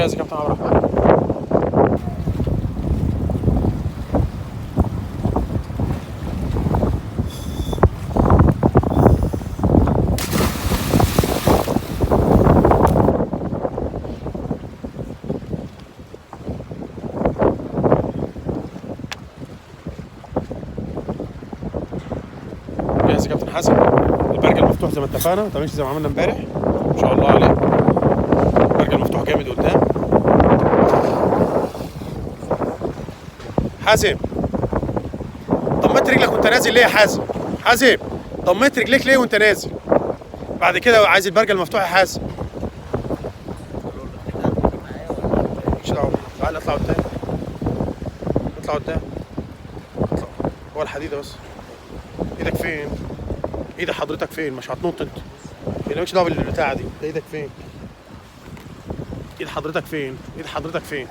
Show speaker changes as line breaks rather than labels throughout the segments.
جاهز يا كابتن عبد الرحمن؟ جاهز يا كابتن حسن؟ البرجل مفتوح زي ما اتفقنا، تمشي زي ما عملنا امبارح. ما شاء الله عليه، البرجل مفتوح جامد قدام. حازم، ضميت رجلك وانت نازل ليه يا حازم؟ حازم، ضميت رجليك ليه وانت نازل؟ بعد كده عايز البرجل مفتوح يا حازم. مش دعوه، تعال اطلع قدام، اطلع قدام، اطلع. هو الحديده بس. ايدك فين؟ ايد حضرتك فين؟ مش هتنط انت. مالكش دعوه بالبتاعه دي، ايدك فين؟ ايد حضرتك فين؟ ايد حضرتك فين؟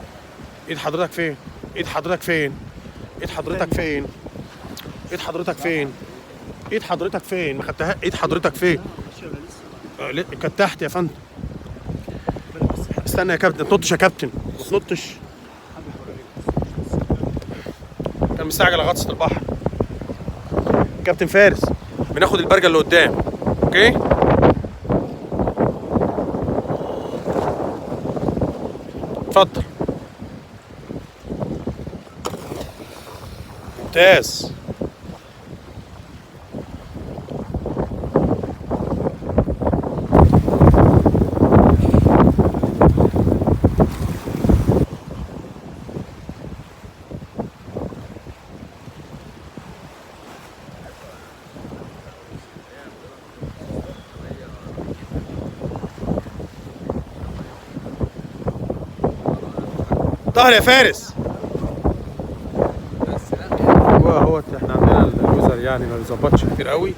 ايد حضرتك فين؟ ايد حضرتك فين؟ ايد حضرتك فين؟ ايد حضرتك فين؟ ايد حضرتك فين؟ ما خدتها. ايد حضرتك فين؟ كانت تحت يا فندم. استنى يا كابتن، ما تنطش يا كابتن، ما تنطش. كان مستعجل على غطس البحر. كابتن فارس، بناخد البرجل اللي قدام. اوكي؟ اتفضل. ممتاز. ظهر يا فارس. هو احنا عندنا الوزر يعني ما بيظبطش كتير قوي،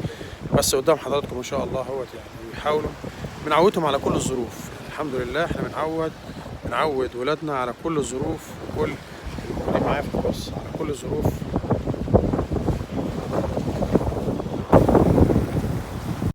بس قدام حضراتكم ما شاء الله يعني بيحاولوا. بنعودهم على كل الظروف. الحمد لله احنا بنعود ولادنا على كل الظروف، وكل الموجودين معايا في الكورس على كل الظروف.